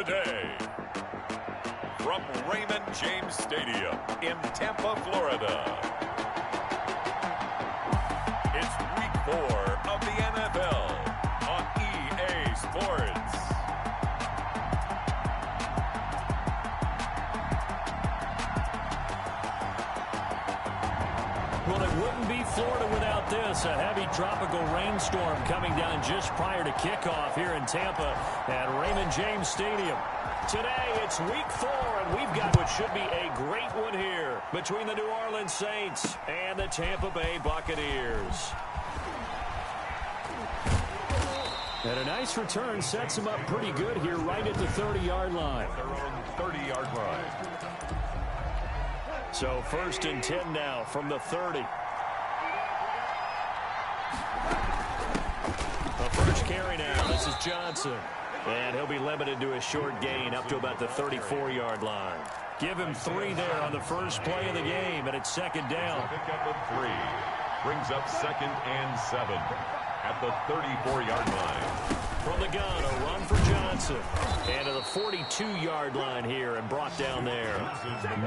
today. From Raymond James Stadium in Tampa, Florida. It's Week 4 of the NFL on EA Sports. Well, it wouldn't be Florida without this. A heavy tropical rainstorm coming down just prior to kickoff here in Tampa at Raymond James Stadium. Today, it's Week 4, and we've got what should be a great one here between the New Orleans Saints and the Tampa Bay Buccaneers. And a nice return sets them up pretty good here right at the 30-yard line. Their own 30-yard line. So 1st and 10 now from the 30. The first carry now. This is Johnson. And he'll be limited to a short gain up to about the 34-yard line. Give him 3 there on the first play of the game, and it's 2nd down. Pick up a 3. Brings up 2nd and 7 at the 34-yard line. From the gun, a run for Johnson. And to the 42-yard line here and brought down there.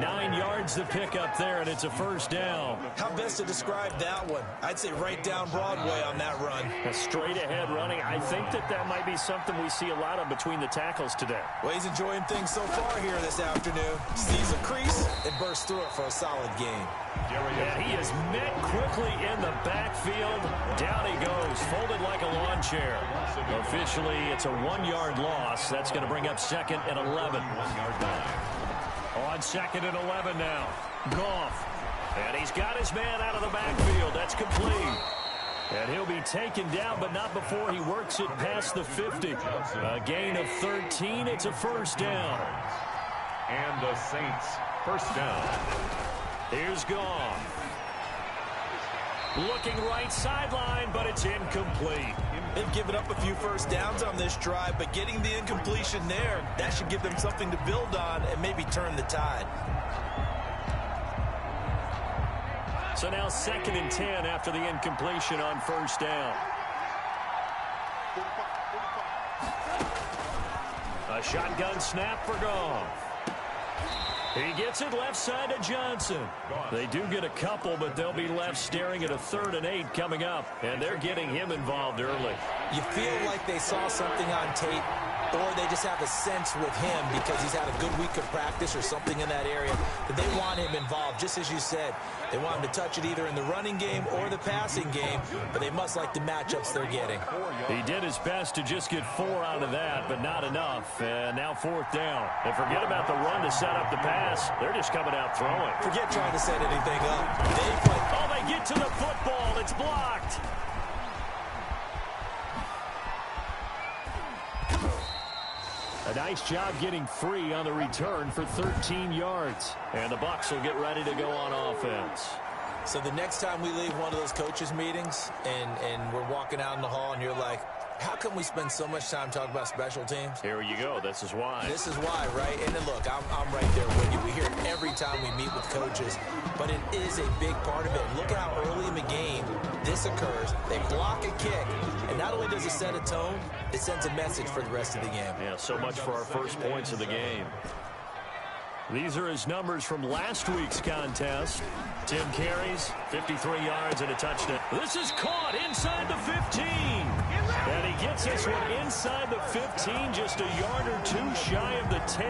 9 yards to pick up there, and it's a 1st down. How best to describe that one? I'd say right down Broadway on that run. A straight-ahead running. I think that might be something we see a lot of between the tackles today. Well, he's enjoying things so far here this afternoon. Sees a crease and bursts through it for a solid gain. And he is met quickly in the backfield. Down he goes, folded like a lawn chair. Officially, it's a 1-yard loss. That's going to bring up 2nd and 11. On 2nd and 11 now. Goff. And he's got his man out of the backfield. That's complete. And he'll be taken down, but not before he works it past the 50. A gain of 13. It's a 1st down. And the Saints, 1st down. Here's Goff. Looking right sideline, but it's incomplete. They've given up a few 1st downs on this drive, but getting the incompletion there, that should give them something to build on and maybe turn the tide. So now 2nd and 10 after the incompletion on 1st down. A shotgun snap for Goff. He gets it left side to Johnson. They do get a couple, but they'll be left staring at a 3rd and 8 coming up. And they're getting him involved early. You feel like they saw something on tape, or they just have a sense with him because he's had a good week of practice or something in that area that they want him involved. Just as you said, they want him to touch it either in the running game or the passing game, but they must like the matchups they're getting. He did his best to just get 4 out of that, but not enough. And now 4th down. And forget about the run to set up the pass. They're just coming out throwing. Forget trying to set anything up. They get to the football. It's blocked. A nice job getting free on the return for 13 yards. And the Bucs will get ready to go on offense. So the next time we leave one of those coaches' meetings and we're walking out in the hall and you're like, how come we spend so much time talking about special teams? Here you go. This is why. This is why, right? And then look, I'm right there with you. We hear it every time we meet with coaches, but it is a big part of it. Look at how early in the game this occurs. They block a kick, and not only does it set a tone, it sends a message for the rest of the game. Yeah, so much for our first points of the game. These are his numbers from last week's contest. 10 carries, 53 yards, and a touchdown. This is caught inside the 15. And he gets this one inside the 15, just a yard or 2 shy of the 10.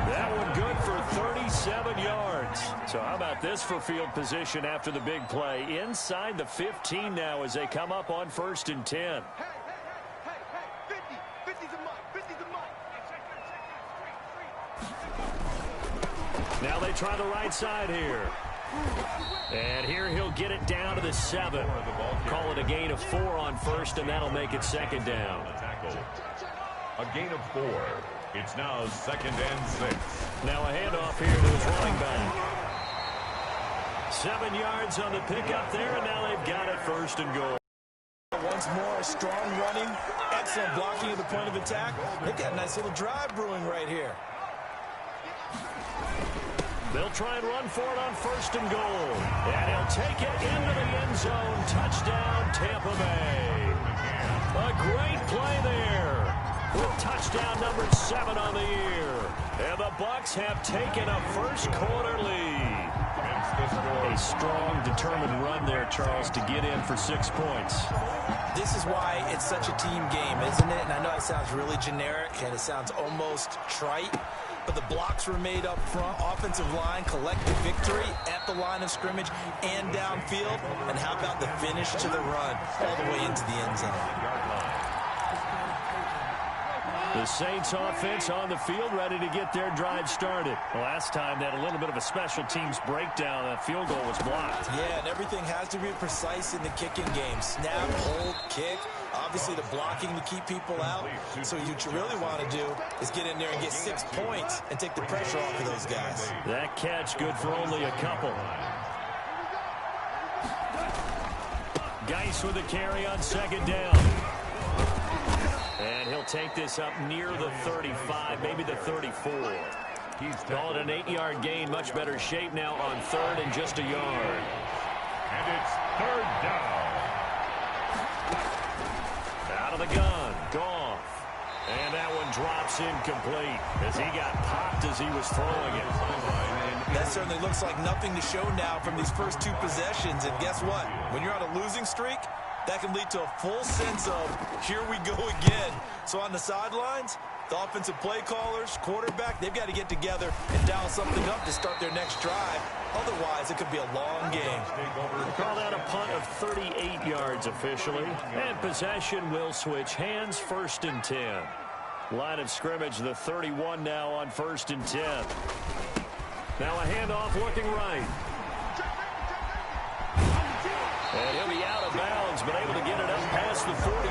That one good for 37 yards. So how about this for field position after the big play? Inside the 15 now as they come up on 1st and 10. Now they try the right side here. And here he'll get it down to the 7. Call it a gain of 4 on 1st, and that'll make it 2nd down. A gain of 4. It's now 2nd and 6. Now a handoff here to his running back. 7 yards on the pickup there, and now they've got it 1st and goal. Once more, strong running, excellent blocking at the point of attack. They've got a nice little drive brewing right here. They'll try and run for it on 1st and goal. And he'll take it into the end zone. Touchdown, Tampa Bay. A great play there. with touchdown number 7 on the year. And the Bucs have taken a first-quarter lead. A strong, determined run there, Charles, to get in for 6 points. This is why it's such a team game, isn't it? And I know it sounds really generic, and it sounds almost trite, but the blocks were made up front. Offensive line, collective victory at the line of scrimmage and downfield. And how about the finish to the run all the way into the end zone? The Saints offense on the field, ready to get their drive started. Last time, they had a little bit of a special teams breakdown. That field goal was blocked. Yeah, and everything has to be precise in the kicking game. Snap, hold, kick. Obviously, the blocking to keep people out. So what you really want to do is get in there and get 6 points and take the pressure off of those guys. That catch good for only a couple. Geis with a carry on second down. And he'll take this up near the 35, maybe the 34. He's called an 8-yard gain. Much better shape now on third and just a yard. And it's third down. Out of the gun, Goff. And that one drops incomplete as he got popped as he was throwing it. That certainly looks like nothing to show now from these first 2 possessions. And guess what? When you're on a losing streak, that can lead to a full sense of, here we go again. So on the sidelines, the offensive play callers, quarterback, they've got to get together and dial something up to start their next drive. Otherwise, it could be a long game. Call that a punt of 38 yards officially. And possession will switch hands, 1st and 10. Line of scrimmage, the 31 now on 1st and 10. Now a handoff looking right. And he'll be out of bounds, but able to get it up past the 45.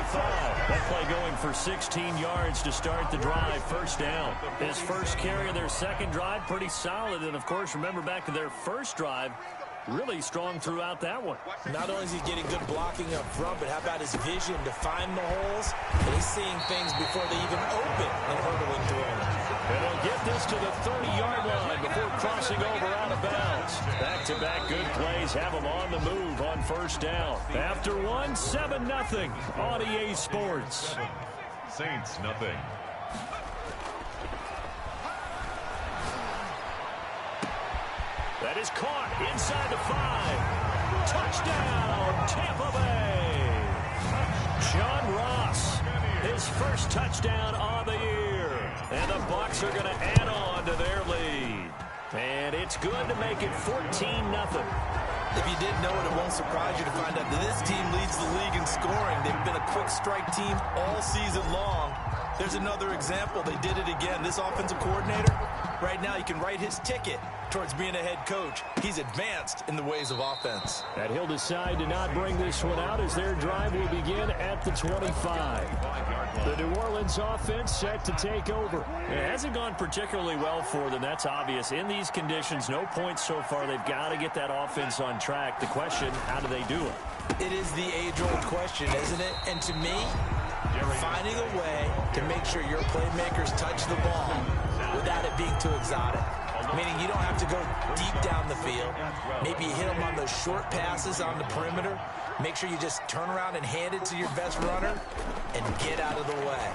That play going for 16 yards to start the drive. 1st down. His first carry of their second drive, pretty solid. And, of course, remember back to their first drive, really strong throughout that one. Not only is he getting good blocking up front, but how about his vision to find the holes? And he's seeing things before they even open and hurdling through them. And he'll get this to the 30-yard line before crossing over out of bounds. Back-to-back good plays have him on the move on 1st down. After one, 7-0 on EA Sports. Saints, nothing. That is caught inside the 5. Touchdown, Tampa Bay. John Ross, his first touchdown on the year. And the Bucs are going to add on to their lead. And it's good to make it 14-0. If you didn't know it, it won't surprise you to find out that this team leads the league in scoring. They've been a quick strike team all season long. There's another example. They did it again. This offensive coordinator, right now, you can write his ticket towards being a head coach. He's advanced in the ways of offense. And he'll decide to not bring this one out as their drive will begin at the 25. The New Orleans offense set to take over. It hasn't gone particularly well for them. That's obvious. In these conditions, no points so far. They've got to get that offense on track. The question, how do they do it? It is the age-old question, isn't it? And to me, finding a way to make sure your playmakers touch the ball without it being too exotic. Meaning you don't have to go deep down the field. Maybe you hit them on those short passes on the perimeter. Make sure you just turn around and hand it to your best runner and get out of the way.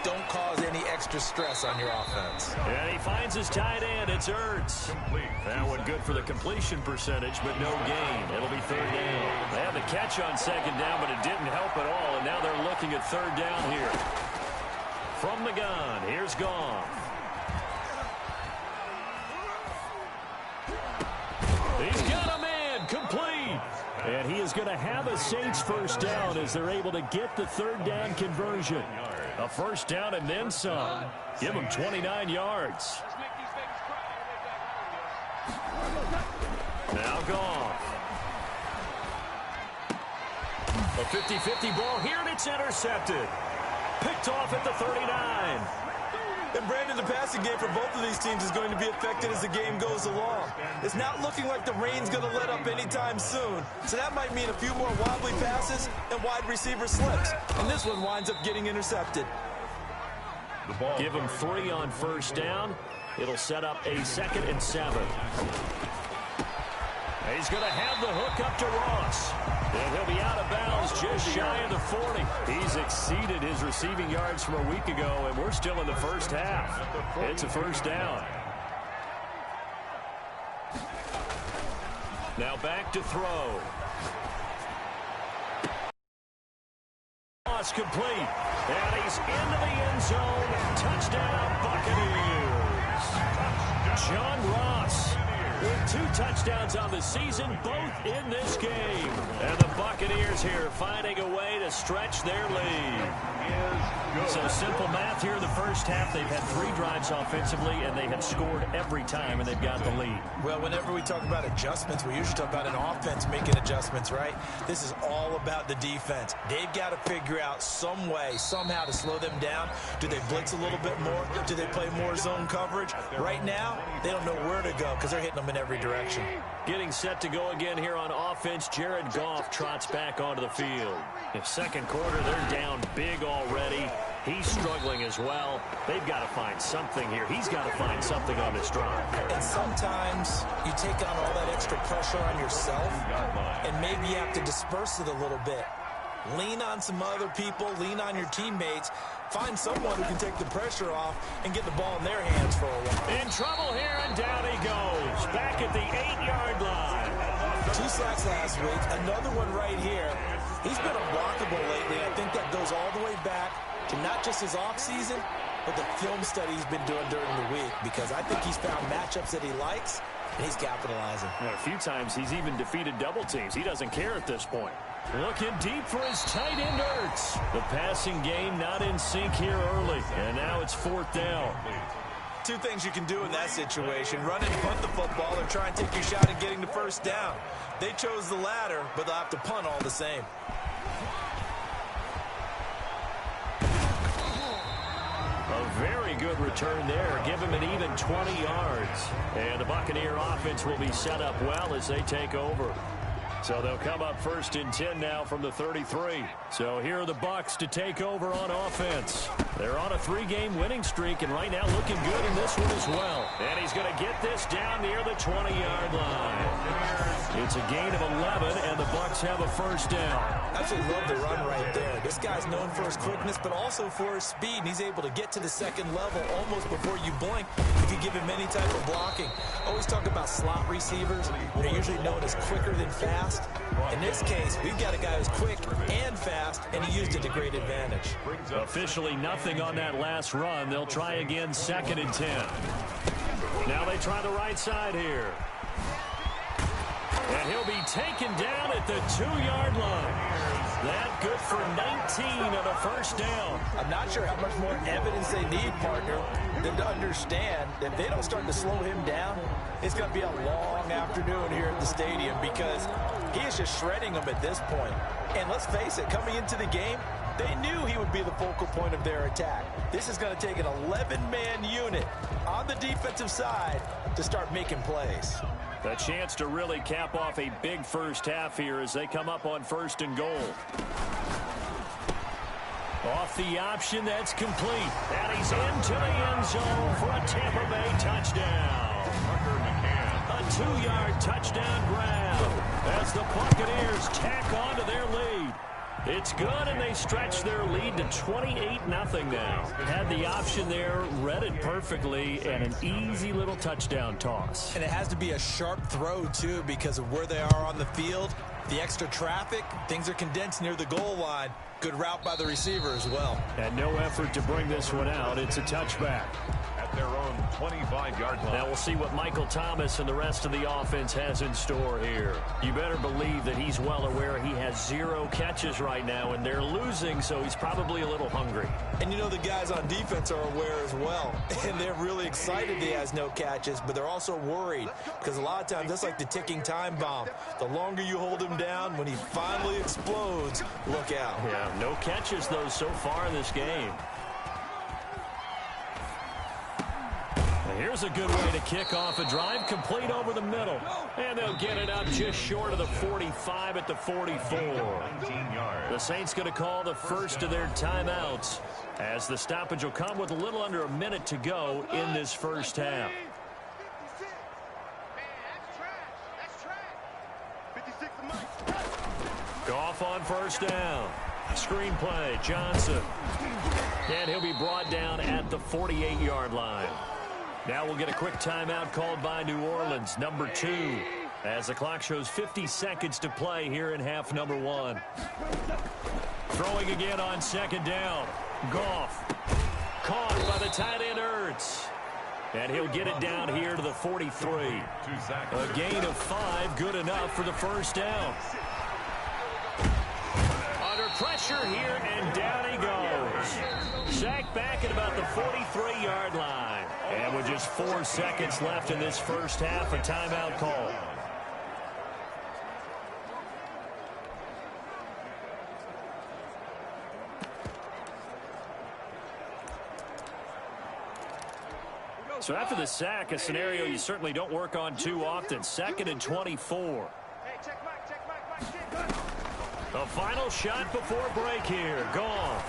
Don't cause any extra stress on your offense. And he finds his tight end. It's Ertz. That one good for the completion percentage, but no gain. It'll be 3rd down. They had the catch on 2nd down, but it didn't help at all. And now they're looking at 3rd down here. From the gun, here's Goff. He's got a man complete. And he is going to have a Saints 1st down as they're able to get the 3rd down conversion. A 1st down and then some. Give him 29 yards. Now Goff. A 50-50 ball here, and it's intercepted. Picked off at the 39. And Brandon, the passing game for both of these teams is going to be affected as the game goes along. It's not looking like the rain's going to let up anytime soon. So that might mean a few more wobbly passes and wide receiver slips. And this one winds up getting intercepted. Give him 3 on 1st down. It'll set up a 2nd and 7. He's going to have the hook up to Ross. And he'll be out of bounds just shy of the 40. He's exceeded his receiving yards from a week ago, and we're still in the first half. It's a first down. Now back to throw. Toss complete. And he's into the end zone. Touchdown, Buccaneers. John Ross with 2 touchdowns on the season, both in this game. And the Buccaneers here finding a way to stretch their lead. So simple math here in the first half. They've had 3 drives offensively, and they have scored every time, and they've got the lead. Well, whenever we talk about adjustments, we usually talk about an offense making adjustments, right? This is all about the defense. They've got to figure out some way, somehow to slow them down. Do they blitz a little bit more? Do they play more zone coverage? Right now, they don't know where to go because they're hitting them in every direction. Getting set to go again here on offense. Jared Goff trots back onto the field. In second quarter, they're down big already. He's struggling as well. They've got to find something here. He's got to find something on this drive. And sometimes you take on all that extra pressure on yourself, and maybe you have to disperse it a little bit. Lean on some other people. Lean on your teammates. Find someone who can take the pressure off and get the ball in their hands for a while. In trouble here, and down he goes. Back at the 8-yard line. 2 sacks last week. Another one right here. He's been unblockable lately, and I think that goes all the way back to not just his offseason, but the film study he's been doing during the week, because I think he's found matchups that he likes, and he's capitalizing. And a few times he's even defeated double teams. He doesn't care at this point. Looking deep for his tight end, Ertz. The passing game not in sync here early, and now it's 4th down. 2 things you can do in that situation: run and punt the football, or try and take your shot at getting the first down. They chose the latter, but they'll have to punt all the same. A very good return there. Give him an even 20 yards. And the Buccaneer offense will be set up well as they take over. So they'll come up 1st and 10 now from the 33. So here are the Bucs to take over on offense. They're on a 3-game winning streak, and right now looking good in this one as well. And he's going to get this down near the 20-yard line. It's a gain of 11, and the Bucs have a first down. Absolutely love the run right there. This guy's known for his quickness, but also for his speed, and he's able to get to the second level almost before you blink if you give him any type of blocking. Always talk about slot receivers. They're usually known as quicker than fast. In this case, we've got a guy who's quick and fast, and he used it to great advantage. Officially nothing on that last run. They'll try again 2nd and 10. Now they try the right side here. And he'll be taken down at the 2-yard line. That good for 19 on a first down. I'm not sure how much more evidence they need, partner, than to understand that if they don't start to slow him down, it's going to be a long afternoon here at the stadium, because he is just shredding them at this point. And let's face it, coming into the game, they knew he would be the focal point of their attack. This is going to take an 11-man unit on the defensive side to start making plays. A chance to really cap off a big first half here as they come up on 1st and goal. Off the option, that's complete. And he's into the end zone for a Tampa Bay touchdown. A 2-yard touchdown grab as the Buccaneers tack on to their lead. It's good, and they stretch their lead to 28-0 now. Had the option there, read it perfectly, and an easy little touchdown toss. And it has to be a sharp throw, too, because of where they are on the field. The extra traffic, things are condensed near the goal line. Good route by the receiver as well. And no effort to bring this one out. It's a touchback. At their own 25-yard line. Now we'll see what Michael Thomas and the rest of the offense has in store here. You better believe that he's well aware he has 0 catches right now, and they're losing, so he's probably a little hungry. And you know the guys on defense are aware as well. And they're really excited he has no catches, but they're also worried, because a lot of times that's like the ticking time bomb. The longer you hold him down, when he finally explodes, look out. Yeah, no catches, though, so far in this game. Here's a good way to kick off a drive, complete over the middle. And they'll get it up just short of the 45 at the 44. The Saints going to call the first of their timeouts, as the stoppage will come with a little under a minute to go in this first half. Goff on first down. Screenplay, Johnson. And he'll be brought down at the 48-yard line. Now we'll get a quick timeout called by New Orleans, number 2, as the clock shows 50 seconds to play here in half number 1. Throwing again on second down. Goff. Caught by the tight end Ertz. And he'll get it down here to the 43. A gain of 5, good enough for the first down. Under pressure here, and down he goes. Sacked back at about the 43-yard line. And with just 4 seconds left in this first half, a timeout call. So after the sack, a scenario you certainly don't work on too often. 2nd and 24. A final shot before break here. Goff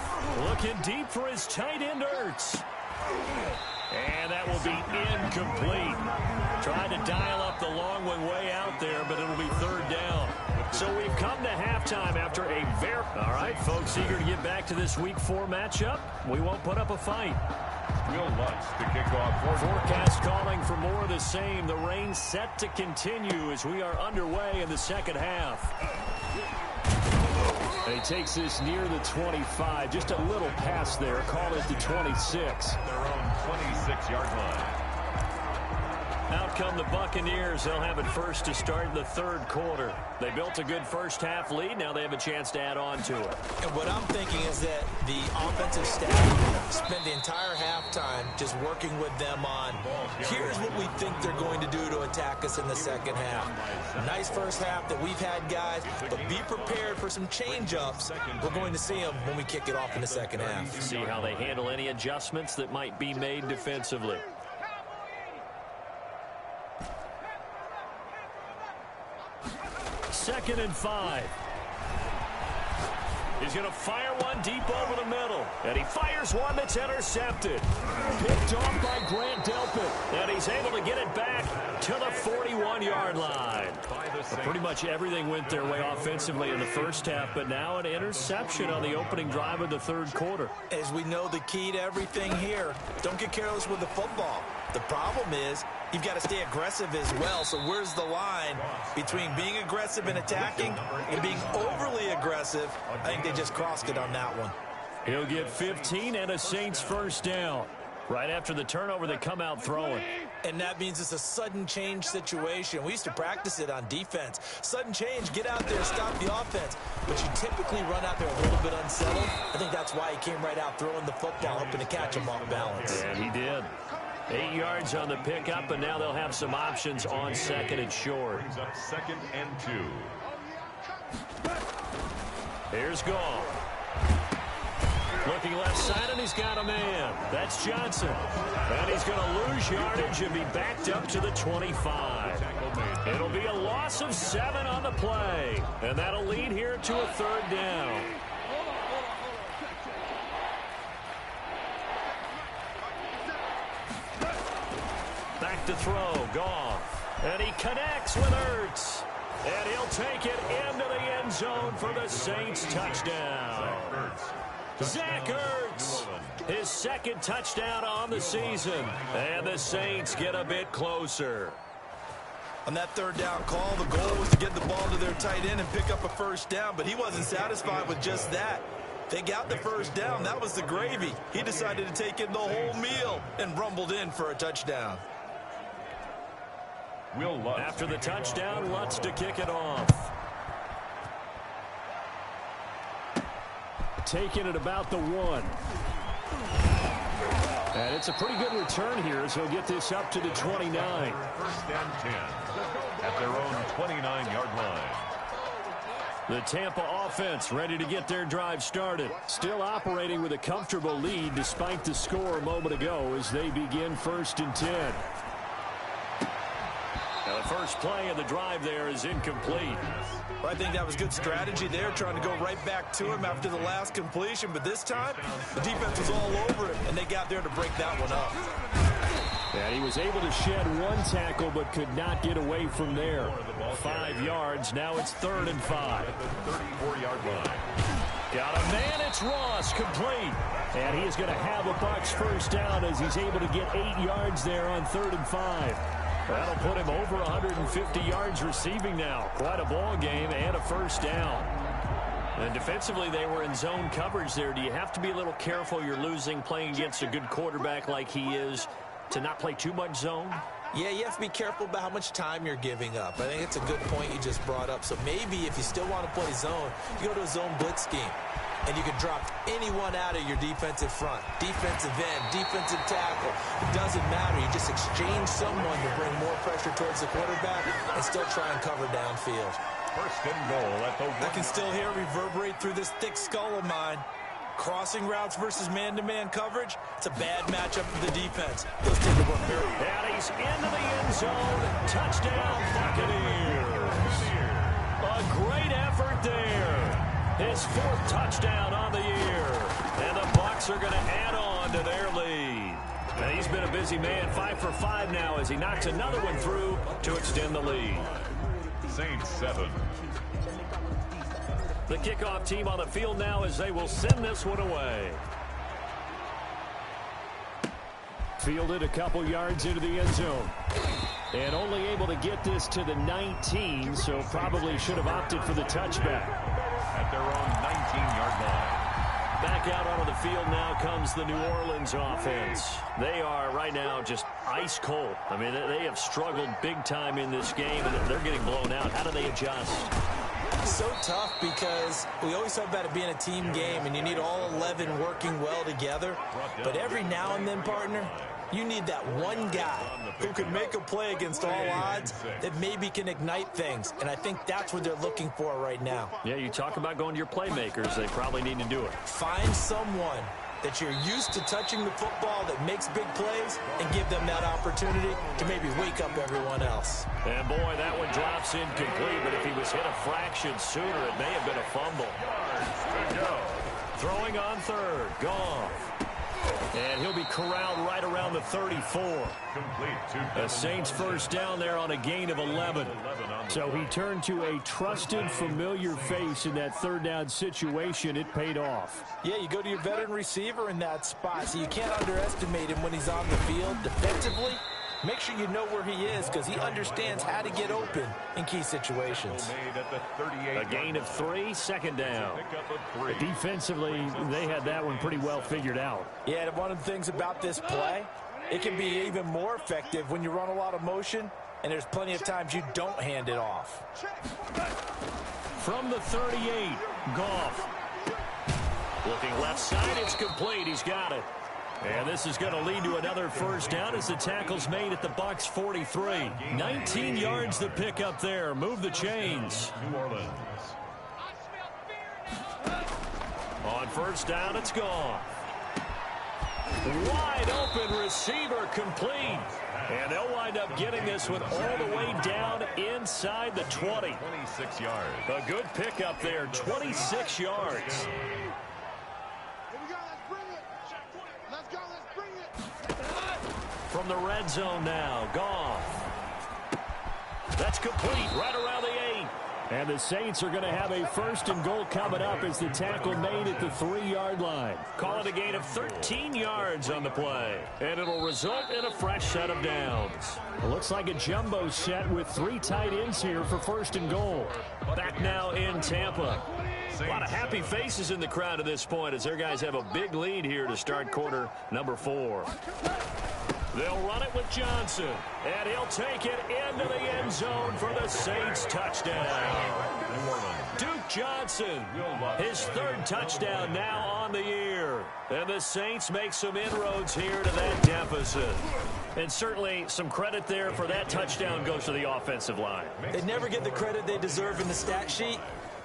looking deep for his tight end Ertz. And that will be incomplete. Tried to dial up the long one way out there, but it'll be 3rd down. So we've come to halftime after a very... All right, folks, eager to get back to this Week 4 matchup. We won't put up a fight. Will Lutz to kick off. Forecast calling for more of the same. The rain set to continue as we are underway in the second half. And he takes this near the 25. Just a little pass there. Call it the 26. Their own 26-yard line. Out come the Buccaneers. They'll have it first to start the 3rd quarter. They built a good first half lead. Now they have a chance to add on to it. And what I'm thinking is that the offensive staff spent the entire halftime just working with them on, here's what we think they're going to do to attack us in the second half. Nice first half that we've had, guys, but be prepared for some change-ups. We're going to see them when we kick it off in the second half. See how they handle any adjustments that might be made defensively. Second and 5. He's going to fire one deep over the middle. And he fires one that's intercepted. Picked off by Grant Delpit. And he's able to get it back to the 41-yard line. Pretty much everything went their way offensively in the first half, but now an interception on the opening drive of the 3rd quarter. As we know, the key to everything here, don't get careless with the football. The problem is you've got to stay aggressive as well. So where's the line between being aggressive and attacking and being overly aggressive? I think they just crossed it on that one. He'll get 15 and a Saints first down. Right after the turnover, they come out throwing. And that means it's a sudden change situation. We used to practice it on defense. Sudden change, get out there, stop the offense. But you typically run out there a little bit unsettled. I think that's why he came right out throwing the football, hoping to catch him off balance. And he did. 8 yards on the pickup, and now they'll have some options on 2nd and short. Brings up 2nd and 2. Here's Goff. Looking left side, and he's got a man. That's Johnson. And he's going to lose yardage and be backed up to the 25. It'll be a loss of 7 on the play. And that'll lead here to a 3rd down. Back to throw, Goff. And he connects with Ertz. And he'll take it into the end zone for the Saints touchdown. Zach Ertz, his 2nd touchdown on the season. And the Saints get a bit closer. On that 3rd down call, the goal was to get the ball to their tight end and pick up a first down, but he wasn't satisfied with just that. They got the first down. That was the gravy. He decided to take in the whole meal and rumbled in for a touchdown. After the touchdown, Lutz to kick it off. Taking it about the 1. And it's a pretty good return here as he'll get this up to the 29. 1st and 10 at their own 29-yard line. The Tampa offense ready to get their drive started. Still operating with a comfortable lead despite the score a moment ago as they begin 1st and 10. Now the first play of the drive there is incomplete. Well, I think that was good strategy there, trying to go right back to him after the last completion. But this time, the defense was all over it, and they got there to break that one up. And he was able to shed one tackle but could not get away from there. 5 yards. Now it's 3rd and 5. At the 34-yard line. Got a man. It's Ross. Complete. And he is going to have a Bucs first down as he's able to get 8 yards there on 3rd and 5. That'll put him over 150 yards receiving now. Quite a ball game and a first down. And defensively, they were in zone coverage there. Do you have to be a little careful? You're losing playing against a good quarterback like he is to not play too much zone? Yeah, you have to be careful about how much time you're giving up. I think it's a good point you just brought up. So maybe if you still want to play zone, you go to a zone blitz scheme. And you can drop anyone out of your defensive front. Defensive end, defensive tackle. It doesn't matter. You just exchange someone to bring more pressure towards the quarterback and still try and cover downfield. First and goal at the 1. I can still hear it reverberate through this thick skull of mine. Crossing routes versus man-to-man coverage, it's a bad matchup for the defense. Those teams work very hard. And he's into the end zone. Touchdown, Buccaneers. A great effort there. His 4th touchdown on the year. And the Bucs are going to add on to their lead. And he's been a busy man, 5 for 5 now as he knocks another one through to extend the lead. Saints 7. The kickoff team on the field now as they will send this one away. Fielded a couple yards into the end zone. And only able to get this to the 19, so probably should have opted for the touchback. At their own 19-yard line. Back out onto the field now comes the New Orleans offense. They are right now just ice cold. I mean, they have struggled big time in this game, and they're getting blown out. How do they adjust? So tough because we always talk about it being a team game, and you need all 11 working well together. But every now and then, partner, you need that one guy who can make a play against all odds that maybe can ignite things. And I think that's what they're looking for right now. Yeah, you talk about going to your playmakers. They probably need to do it. Find someone that you're used to touching the football that makes big plays and give them that opportunity to maybe wake up everyone else. And, boy, that one drops incomplete. But if he was hit a fraction sooner, it may have been a fumble. Throwing on 3rd. Goff. And he'll be corralled right around the 34. The Saints first down there on a gain of 11. So he turned to a trusted, familiar face in that 3rd down situation. It paid off. Yeah, you go to your veteran receiver in that spot, so you can't underestimate him when he's on the field. Defensively, make sure you know where he is because he understands how to get open in key situations. A gain of 3, 2nd down. Defensively, they had that one pretty well figured out. Yeah, and one of the things about this play, it can be even more effective when you run a lot of motion, and there's plenty of times you don't hand it off. From the 38, Goff. Looking left side, it's complete. He's got it. And this is going to lead to another first down as the tackle's made at the Bucs 43. 19 yards to pick up there. Move the chains. New Orleans. On first down, it's gone. Wide open receiver complete. And they'll wind up getting this one all the way down inside the 20. 26 yards. A good pickup there, 26 yards. From the red zone now, Goff. That's complete right around the 8. And the Saints are going to have a 1st and goal coming up as the tackle made at the 3-yard line. Call it a gain of 13 yards on the play. And it'll result in a fresh set of downs. It looks like a jumbo set with 3 tight ends here for 1st and goal. Back now in Tampa. A lot of happy faces in the crowd at this point as their guys have a big lead here to start quarter number 4. They'll run it with Johnson, and he'll take it into the end zone for the Saints touchdown. Duke Johnson, his 3rd touchdown now on the year. And the Saints make some inroads here to that deficit. And certainly some credit there for that touchdown goes to the offensive line. They never get the credit they deserve in the stat sheet,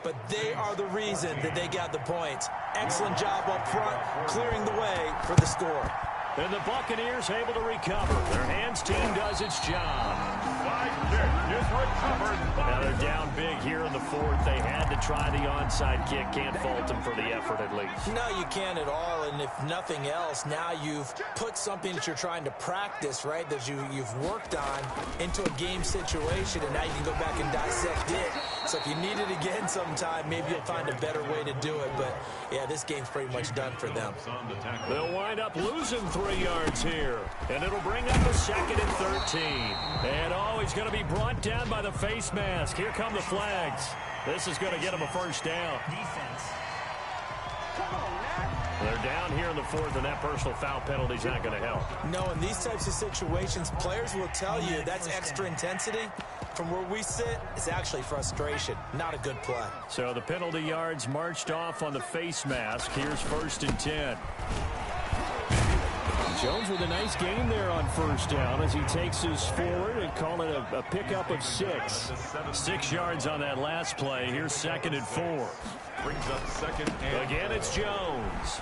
but they are the reason that they got the points. Excellent job up front, clearing the way for the score. And the Buccaneers able to recover. Their hands team does its job. Side kick is recovered. Now they're down big here in the fourth. They had to try the onside kick. Can't fault them for the effort at least. No, you can't at all. And if nothing else, now you've put something that you're trying to practice, right, that you've worked on into a game situation, and now you can go back and dissect it. So if you need it again sometime, maybe you'll find a better way to do it. But, yeah, this game's pretty much done for them. They'll wind up losing 3 yards here, and it'll bring up a 2nd and 13. And, he's going to be brought down by the face mask. Here come the flags. This is going to get him a first down. They're down here in the 4th, and that personal foul penalty is not going to help. No, in these types of situations, players will tell you that's extra intensity. From where we sit, it's actually frustration. Not a good play. So the penalty yards marched off on the face mask. Here's 1st and 10. Jones with a nice gain there on first down as he takes us forward and call it a pickup of 6. 6 yards on that last play. Here's 2nd and 4. Brings up 2nd and again, it's Jones.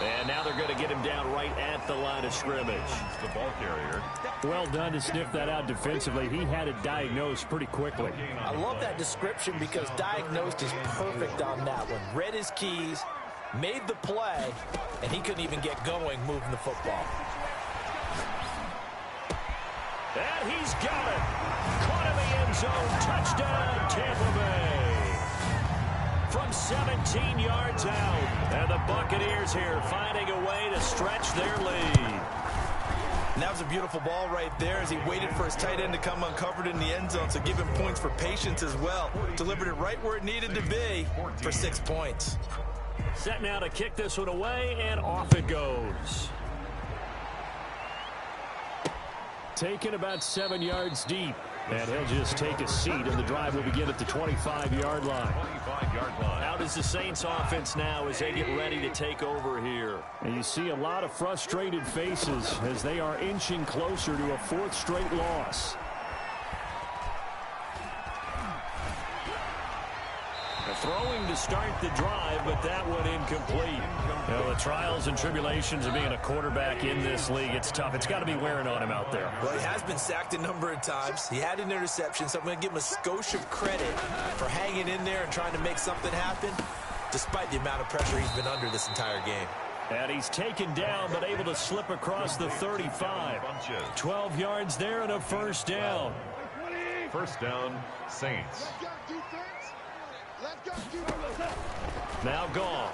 And now they're going to get him down right at the line of scrimmage. The ball carrier. Well done to sniff that out defensively. He had it diagnosed pretty quickly. I love that description because diagnosed is perfect on that one. Read his keys, made the play, and he couldn't even get going moving the football. And he's got it. Caught in the end zone. Touchdown, Tampa Bay. From 17 yards out. And the Buccaneers here finding a way to stretch their lead. And that was a beautiful ball right there as he waited for his tight end to come uncovered in the end zone, so give him points for patience as well. Delivered it right where it needed to be for 6 points. Set now to kick this one away, and off it goes. Taken about 7 yards deep. And he'll just take a seat, and the drive will begin at the 25-yard line. 25-yard line. How does the Saints offense now as they get ready to take over here? And you see a lot of frustrated faces as they are inching closer to a 4th straight loss. Throwing to start the drive, but that one incomplete. Well, the trials and tribulations of being a quarterback in this league, it's tough. It's got to be wearing on him out there. Well, he has been sacked a number of times. He had an interception, so I'm going to give him a skosh of credit for hanging in there and trying to make something happen, despite the amount of pressure he's been under this entire game. And he's taken down, but able to slip across the 35. 12 yards there and a first down. First down, Saints. Now Goff.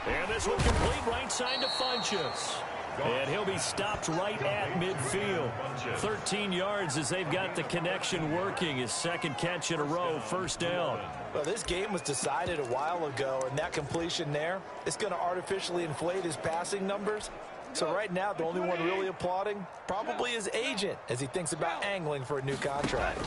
And this one complete right side to Funchess. And he'll be stopped right at midfield. 13 yards as they've got the connection working. His 2nd catch in a row, first down. Well, this game was decided a while ago, and that completion there, it's going to artificially inflate his passing numbers. So right now, the only one really applauding probably his agent as he thinks about angling for a new contract.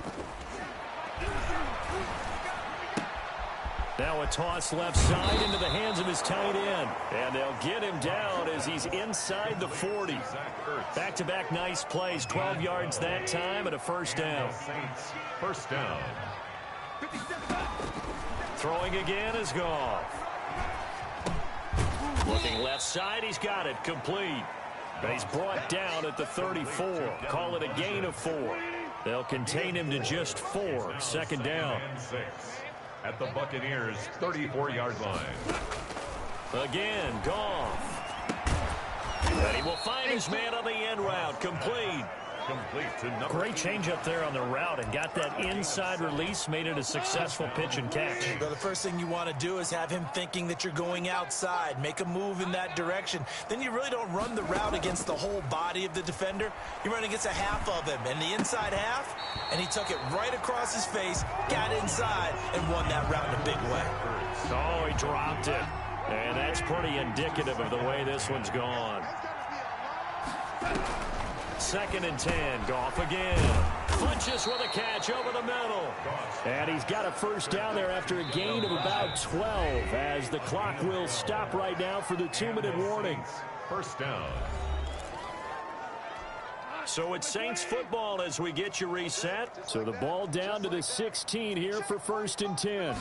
Now a toss left side into the hands of his tight end. And they'll get him down as he's inside the 40. Back-to-back nice plays. 12 yards that time and a first down. First down. Throwing again is Goff. Looking left side, he's got it. Complete. But he's brought down at the 34. Call it a gain of 4. They'll contain him to just 4. 2nd down. At the Buccaneers' 34-yard line. Again, Goff. And he will find his man on the end route. Complete. Great change up there on the route and got that inside release, made it a successful pitch and catch. Well, the first thing you want to do is have him thinking that you're going outside, make a move in that direction. Then you really don't run the route against the whole body of the defender. You run against a half of him, and the inside half, and he took it right across his face, got inside, and won that route in a big way. Oh, he dropped it. And that's pretty indicative of the way this one's gone. 2nd and 10. Goff again. Funchess with a catch over the middle. And he's got a first down there after a gain of about 12 as the clock will stop right now for the 2-minute warning. First down. So it's Saints football as we get you reset. So the ball down to the 16 here for 1st and 10.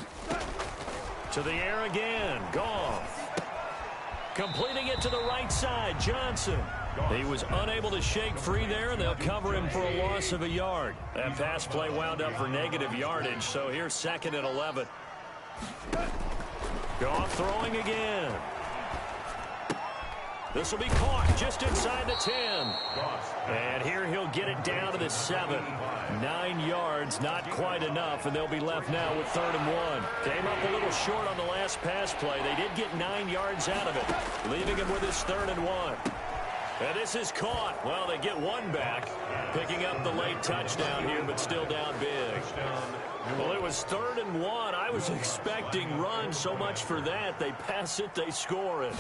To the air again. Goff. Completing it to the right side. Johnson. He was unable to shake free there, and they'll cover him for a loss of a yard. That pass play wound up for negative yardage, so here's 2nd and 11. Goff throwing again. This will be caught just inside the 10. And here he'll get it down to the 7. 9 yards, not quite enough, and they'll be left now with 3rd and 1. Came up a little short on the last pass play. They did get 9 yards out of it, leaving him with his 3rd and 1. And this is caught. Well, they get 1 back, picking up the late touchdown here, but still down big. Well, it was 3rd and 1. I was expecting run, so much for that. They pass it, they score it.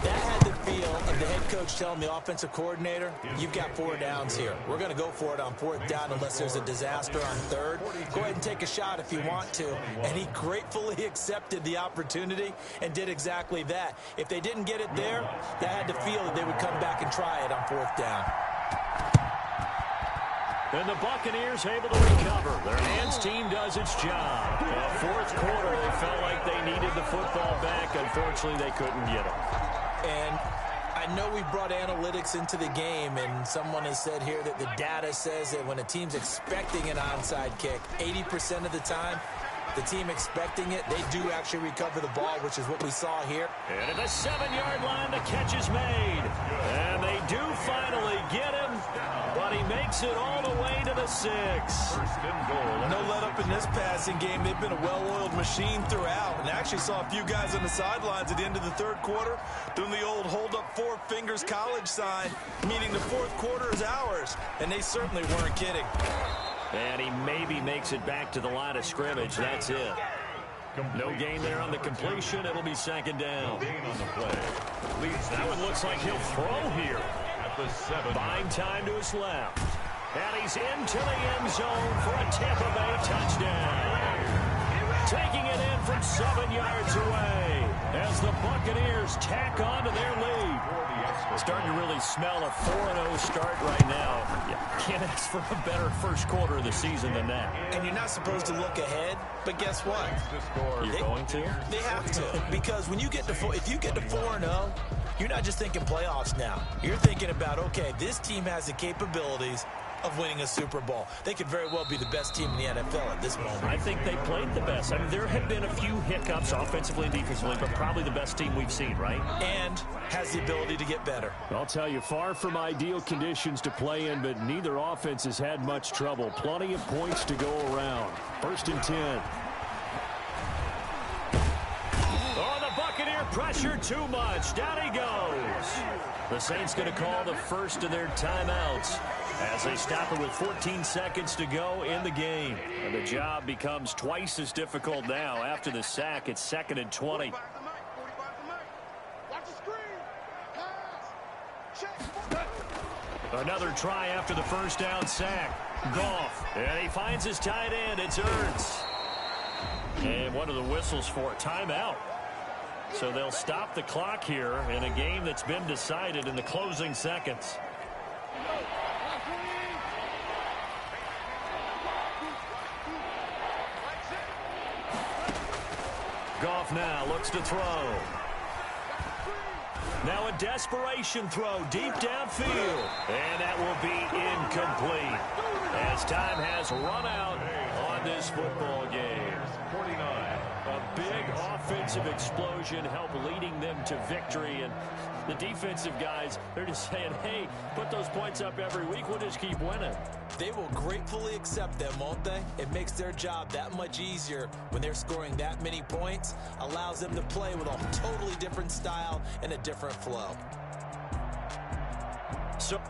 That had the feel of the head coach telling the offensive coordinator, you've got 4 downs here. We're going to go for it on 4th down unless there's a disaster on 3rd. Go ahead and take a shot if you want to. And he gratefully accepted the opportunity and did exactly that. If they didn't get it there, that had the feel that they would come back and try it on 4th down. And the Buccaneers able to recover. Their hands team does its job. Well, 4th quarter, they felt like they needed the football back. Unfortunately, they couldn't get it. And I know we brought analytics into the game, and someone has said here that the data says that when a team's expecting an onside kick, 80% of the time, the team expecting it, they do actually recover the ball, which is what we saw here. And at the 7-yard line, the catch is made. And they do finally get him, but he makes it all the way to the 6. No let up in this passing game. They've been a well-oiled machine throughout. And I actually saw a few guys on the sidelines at the end of the 3rd quarter doing the old hold up 4 fingers college sign, meaning the 4th quarter is ours. And they certainly weren't kidding. And he maybe makes it back to the line of scrimmage. That's it. No gain there on the completion. It'll be 2nd down. That one looks like he'll throw here. At the 7. Buying time to his left. And he's into the end zone for a Tampa Bay touchdown. Taking it in from 7 yards away as the Buccaneers tack on to their lead. Starting to really smell a 4-0 start right now. You can't ask for a better first quarter of the season than that. And you're not supposed to look ahead, but guess what? You're going to? They have to, because when you get to if you get to 4-0, you're not just thinking playoffs now. You're thinking about, okay, this team has the capabilities of winning a Super Bowl. They could very well be the best team in the NFL at this moment. I think they played the best. I mean, there have been a few hiccups offensively and defensively, but probably the best team we've seen, right? And has the ability to get better. I'll tell you, far from ideal conditions to play in, but neither offense has had much trouble. Plenty of points to go around. 1st and 10. Oh, the Buccaneer pressure too much. Down he goes. The Saints going to call the first of their timeouts as they stop it with 14 seconds to go in the game. And the job becomes twice as difficult now. After the sack, it's 2nd and 20. Another try after the first down sack. Goff. And he finds his tight end. It's Ertz. And one of the whistles for a timeout. So they'll stop the clock here in a game that's been decided in the closing seconds. Goff now looks to throw. Now a desperation throw deep downfield. And that will be incomplete as time has run out on this football game. 49. A big offensive explosion helped leading them to victory. And the defensive guys, they're just saying, hey, put those points up every week. We'll just keep winning. They will gratefully accept them, won't they? It makes their job that much easier when they're scoring that many points. Allows them to play with a totally different style and a different flow. So